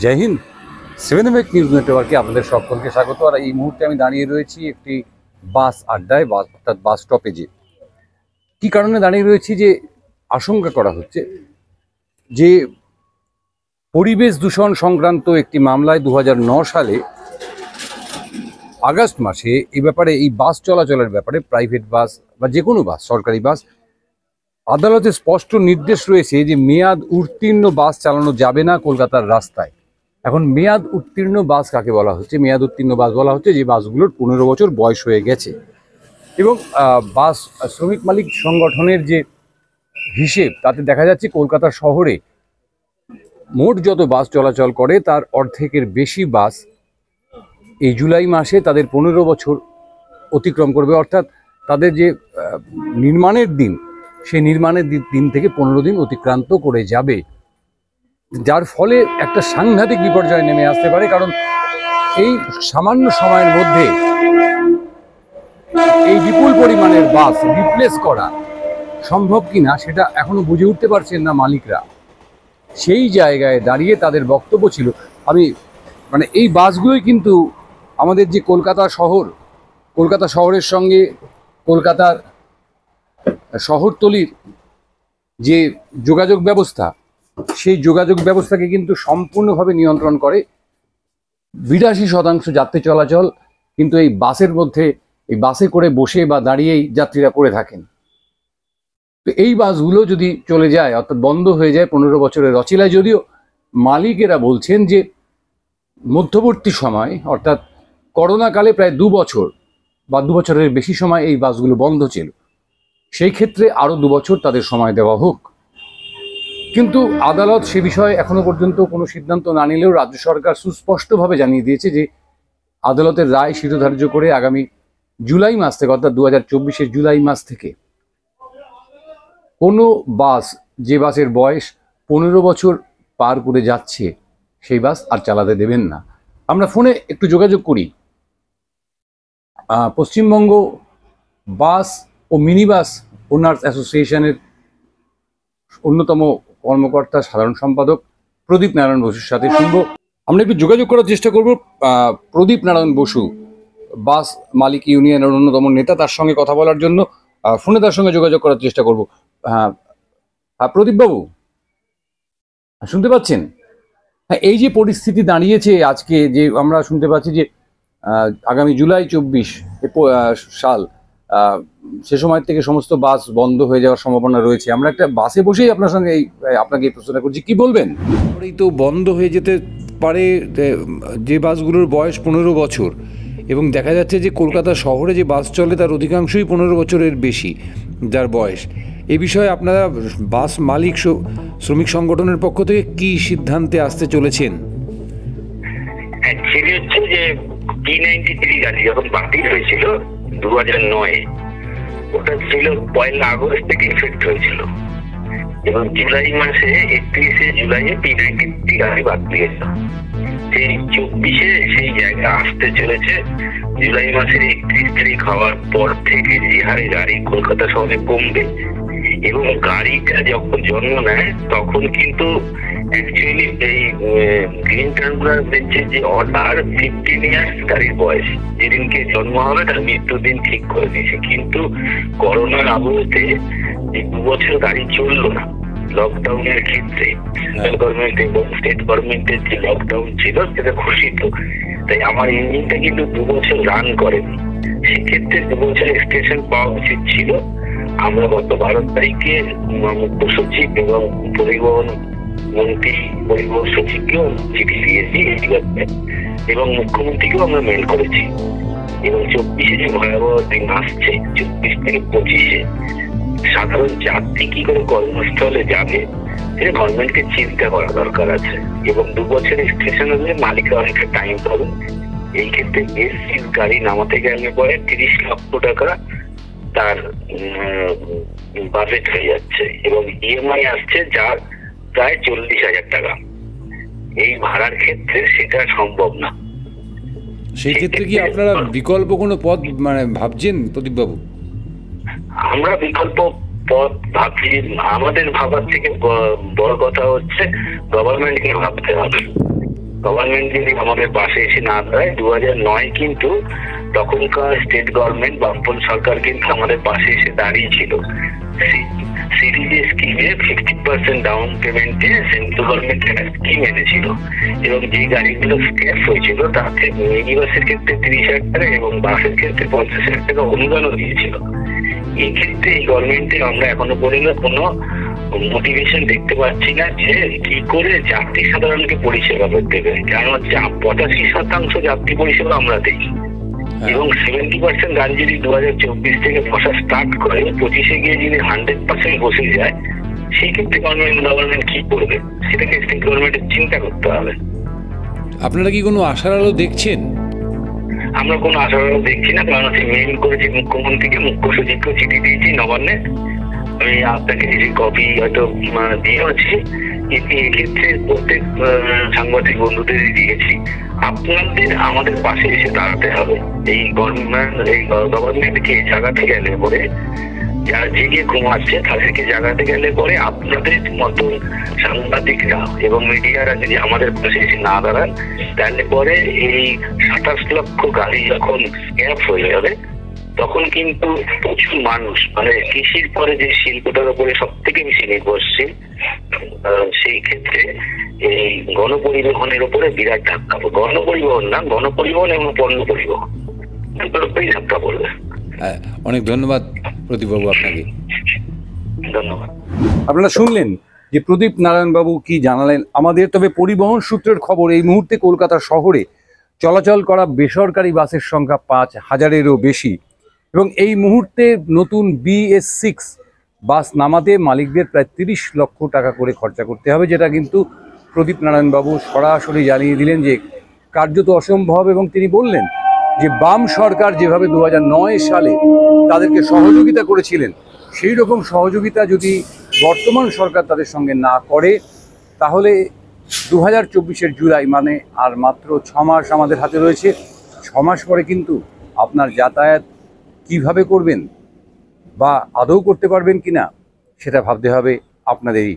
জয় Hind. 7 news নেটওয়ার্কে আপনাদের সকলকে স্বাগত। আর এই মুহূর্তে আমি দাঁড়িয়ে রয়েছি একটি বাস আড্ডায়, অর্থাৎ বাস স্টপেজে। কি কারণে দাঁড়িয়ে রয়েছি? যে আশঙ্কা করা হচ্ছে যে পরিবেশ দূষণ সংক্রান্ত একটি মামলায় 2009 সালে আগস্ট মাসে এই ব্যাপারে, এই বাস চলাচলের ব্যাপারে, প্রাইভেট বাস বা যে কোনো বাস, সরকারি বাস, আদালতে স্পষ্ট নির্দেশ রয়েছে যে মেয়াদ উত্তীর্ণ বাস চালানো যাবে না কলকাতার রাস্তায়। এখন মেয়াদ উত্তীর্ণ বাস কাকে বলা হচ্ছে? মেয়াদ উত্তীর্ণ বাস বলা হচ্ছে যে বাসগুলোর 15 বছর বয়স হয়ে গেছে। এবং বাস শ্রমিক মালিক সংগঠনের যে হিসেব, তাতে দেখা যাচ্ছে কলকাতা শহরে মোট যত বাস চলাচল করে তার অর্ধেকের বেশি বাস এই জুলাই মাসে তাদের 15 বছর অতিক্রম করবে। অর্থাৎ তাদের যে নির্মাণের দিন, সেই নির্মাণের দিন থেকে 15 দিন অতিক্রান্ত করে যাবে, যার ফলে একটা সাংঘাতিক বিপর্যয় নেমে আসতে পারে। কারণ এই সামান্য সময়ের মধ্যে এই বিপুল পরিমাণের বাস রিপ্লেস করা সম্ভব কিনা সেটা এখনো বুঝে উঠতে পারছেন না মালিকরা। সেই জায়গায় দাঁড়িয়ে তাদের বক্তব্য ছিল, এই বাসগুলোই কিন্তু আমাদের যে কলকাতা শহরের সঙ্গে কলকাতার শহরতলির যে যোগাযোগ ব্যবস্থা, সেই যোগাযোগ ব্যবস্থাকে কিন্তু সম্পূর্ণভাবে নিয়ন্ত্রণ করে। 82% যাত্রী চলাচল কিন্তু এই বাসের মধ্যে, এই বাসে করে বসে বা দাঁড়িয়েই যাত্রীরা করে থাকেন। তো এই বাসগুলো যদি চলে যায়, অর্থাৎ বন্ধ হয়ে যায় 15 বছরের অচিলায়, যদিও মালিকেরা বলছেন যে মধ্যবর্তী সময়, অর্থাৎ করোনাকালে প্রায় 2 বছর বা 2 বছরের বেশি সময় এই বাসগুলো বন্ধ ছিল, সেই ক্ষেত্রে আরও 2 বছর তাদের সময় দেওয়া হোক। কিন্তু আদালত সে বিষয়ে এখনো পর্যন্ত কোনো সিদ্ধান্ত না নিলেও রাজ্য সরকার সুস্পষ্টভাবে জানিয়ে দিয়েছে যে আদালতের রায় শিরোধার্য করে আগামী জুলাই মাস থেকে, অর্থাৎ 2024-এর জুলাই মাস থেকে কোনো বাস, যে বাসের বয়স 15 বছর পার করে যাচ্ছে, সেই বাস আর চালাতে দেবেন না। আমরা ফোনে একটু যোগাযোগ করি পশ্চিমবঙ্গ বাস ও মিনি বাস ওনার্স অ্যাসোসিয়েশনের অন্যতম কর্মকর্তা, সাধারণ সম্পাদক প্রদীপ নারায়ণ বসুর সাথে শুনবো। আমরা একটু যোগাযোগ করার চেষ্টা করব প্রদীপ নারায়ণ বসু, বাস মালিক ইউনিয়নের অন্যতম নেতা, তার সঙ্গে কথা বলার জন্য ফোনে তার সঙ্গে যোগাযোগ করার চেষ্টা করব। হ্যাঁ, প্রদীপ বাবু, শুনতে পাচ্ছেন? হ্যাঁ, এই যে পরিস্থিতি দাঁড়িয়েছে আজকে, যে আমরা শুনতে পাচ্ছি যে আগামী জুলাই 24 সাল, সে সময় থেকে সমস্ত বাস বন্ধ হয়ে যাওয়ার সম্ভাবনা রয়েছে। আমরা একটা বাসে বসেই আপনার সঙ্গে আপনাকে এই প্রশ্নটা করছি, কি বলবেন? এই তো বন্ধ হয়ে যেতে পারে যে বাসগুলোর বয়স 15 বছর, এবং দেখা যাচ্ছে যে কলকাতা শহরে যে বাস চলে তার অধিকাংশই 15 বছরের বেশি যার বয়স। এই বিষয়ে আপনারা বাস মালিক শ্রমিক সংগঠনের পক্ষ থেকে কি সিদ্ধান্তে আসতে চলেছেন? অ্যাকচুয়ালি হচ্ছে যে T93 গাড়ি যখন বাতিল হয়েছিল 2009-এ, ওটা ছিল 1 আগস্ট থেকে ইফেক্ট হয়েছিল, এবং জুলাই মাসে 31 জুলাইয়ে T93 গাড়ি বাতিল হয়েছিল। সেই 24-এ সেই জায়গায় আসতে চলেছে। জুলাই মাসের 31 তারিখ হওয়ার পর থেকে যে হারে গাড়ি কলকাতা শহরে কমবে, এবং গাড়িটা যখন জন্ম নেয় তখন কিন্তু অ্যাকচুয়ালি এই গ্রিন ট্রাইব্যুনাল দিচ্ছে যে অর্ডার 15 ইয়ার্স গাড়ির বয়স, যেদিনকে জন্ম হবে তার মৃত্যুদিন ঠিক করে দিয়েছে। কিন্তু করোনার আবহতে 2 বছর গাড়ি চললো না লকডাউনের ক্ষেত্রে। সেন্ট্রাল গভর্নমেন্ট এবং স্টেট গভর্নমেন্টের যে লকডাউন ছিল সেটা ঘোষিত, তাই আমার ইঞ্জিনটা কিন্তু 2 বছর রান করেনি। সেক্ষেত্রে 2 বছর এক্সটেনশন পাওয়া উচিত ছিল। আমরা গত 12 তারিখে মুখ্য সচিব এবং পরিবহন মন্ত্রী, পরিবহন সচিবকেও চিঠি দিয়েছি এবং মুখ্যমন্ত্রীকেও আমরা মেল করেছি। এবং 24-এ যে ভয়াবহ দিন আসছে, 24 থেকে 25-এ সাধারণ যাত্রী কি করে কর্মস্থলে যাবে সেটা গভর্নমেন্টকে চিন্তা করা দরকার আছে। এবং 2 বছর এক্সটেনশন হলে মালিকরা অনেকটা টাইম পাবেন। এই ক্ষেত্রে এসি গাড়ি নামাতে গেলে পরে 30 লক্ষ টাকা তার বাজেট হয়ে যাচ্ছে, এবং ইএমআই আসছে যার প্রায় 40,000 টাকা। এই ভাড়ার ক্ষেত্রে সেটা সম্ভব না। সেই ক্ষেত্রে কি আপনারা বিকল্প কোনো পথ ভাবছেন প্রদীপ বাবু? আমরা বিকল্প পথ ভাবছি। আমাদের ভাবার থেকে বড় কথা হচ্ছে গভর্নমেন্টকে ভাবতে হবে। গভর্নমেন্ট যদি আমাদের পাশে এসে না দাঁড়ায়, 2009 কিন্তু তখনকার স্টেট গভর্নমেন্ট বামপন্থী সরকার কিন্তু আমাদের পাশে এসে দাঁড়িয়েছিল। সিডিজি স্কিমে 50% ডাউন পেমেন্টে সেন্ট্রাল গভর্নমেন্ট একটা স্কিম এনেছিল, এবং যে গাড়িগুলো স্ক্র্যাপ হয়েছিল তাতে মিনি বাসের ক্ষেত্রে 30,000 টাকা এবং বাসের ক্ষেত্রে 50,000 টাকা অনুদানও দিয়েছিল। এই ক্ষেত্রে এই গভর্নমেন্টে আমরা এখনো পর্যন্ত কোনো মোটিভেশন দেখতে পাচ্ছি না যে কি করে যাত্রী সাধারণকে পরিষেবা দেবে, কারণ 85% যাত্রী পরিষেবা আমরা দিই, এবং 70% গাড়ি যদি 2024 থেকে বসা স্টার্ট করে 25-এ গিয়ে যদি 100% বসে যায়, সেই ক্ষেত্রে গভর্নমেন্ট কি করবে সেটাকে স্টেট গভর্নমেন্টের চিন্তা করতে হবে। আপনারা কি কোনো আশার আলো দেখছেন? আমরা কোনো আশার আলো দেখছি না, কারণ হচ্ছে মেইল করেছি মুখ্যমন্ত্রীকে, মুখ্য সচিবকে চিঠি দিয়েছি নবান্নে, আমি আপনাকে কিছু কপি হয়তো দিয়েছি। এক্ষেত্রে প্রত্যেক সাংবাদিক বন্ধুদের দিয়েছি, আপনাদের আমাদের পাশে এসে দাঁড়াতে হবে। এই গভর্নমেন্টকে জায়গাতে গেলে পরে, যারা জেগে ঘুমাচ্ছে তাদেরকে জায়গাতে গেলে পরে আপনাদের মতন সাংবাদিকরা এবং মিডিয়ারা যদি আমাদের পাশে এসে না দাঁড়ান, তাহলে পরে এই 27 লক্ষ গাড়ি যখন স্ক্র্যাপ হয়ে যাবে, তখন কিন্তু প্রচুর মানুষ, মানে কৃষির পরে যে শিল্পটার উপরে সব থেকে বেশি নির্ভরশীল, সেই ক্ষেত্রে এই গণপরিবহনের উপরে বিরাট ধাক্কা পড়বে। গণপরিবহন না, গণপরিবহন এবং পণ্য পরিবহন দুটোর উপরেই ধাক্কা পড়বে। অনেক ধন্যবাদ প্রদীপবাবু আপনাকে। ধন্যবাদ। আপনারা শুনলেন যে প্রদীপ নারায়ণ বাবু কি জানালেন আমাদের। তবে পরিবহন সূত্রের খবর, এই মুহূর্তে কলকাতা শহরে চলাচল করা বেসরকারি বাসের সংখ্যা 5,000-এরও বেশি, এবং এই মুহূর্তে নতুন BS6 বাস নামাতে মালিকদের প্রায় 30 লক্ষ টাকা করে খরচা করতে হবে, যেটা কিন্তু প্রদীপ নারায়ণ বাবু সরাসরি জানিয়ে দিলেন যে কার্যত অসম্ভব। এবং তিনি বললেন যে বাম সরকার যেভাবে 2009 সালে তাদেরকে সহযোগিতা করেছিলেন, সেই রকম সহযোগিতা যদি বর্তমান সরকার তাদের সঙ্গে না করে, তাহলে 2024-এর জুলাই, মানে আর মাত্র 6 মাস আমাদের হাতে রয়েছে। 6 মাস পরে কিন্তু আপনার যাতায়াত কিভাবে করবেন বা আদৌ করতে পারবেন কিনা সেটা ভাবতে হবে আপনাদেরই।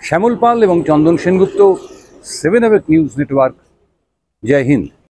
শ্যামল পাল এবং চন্দন সেনগুপ্ত, 7 নিউজ নেটওয়ার্ক। জয় হিন্দ।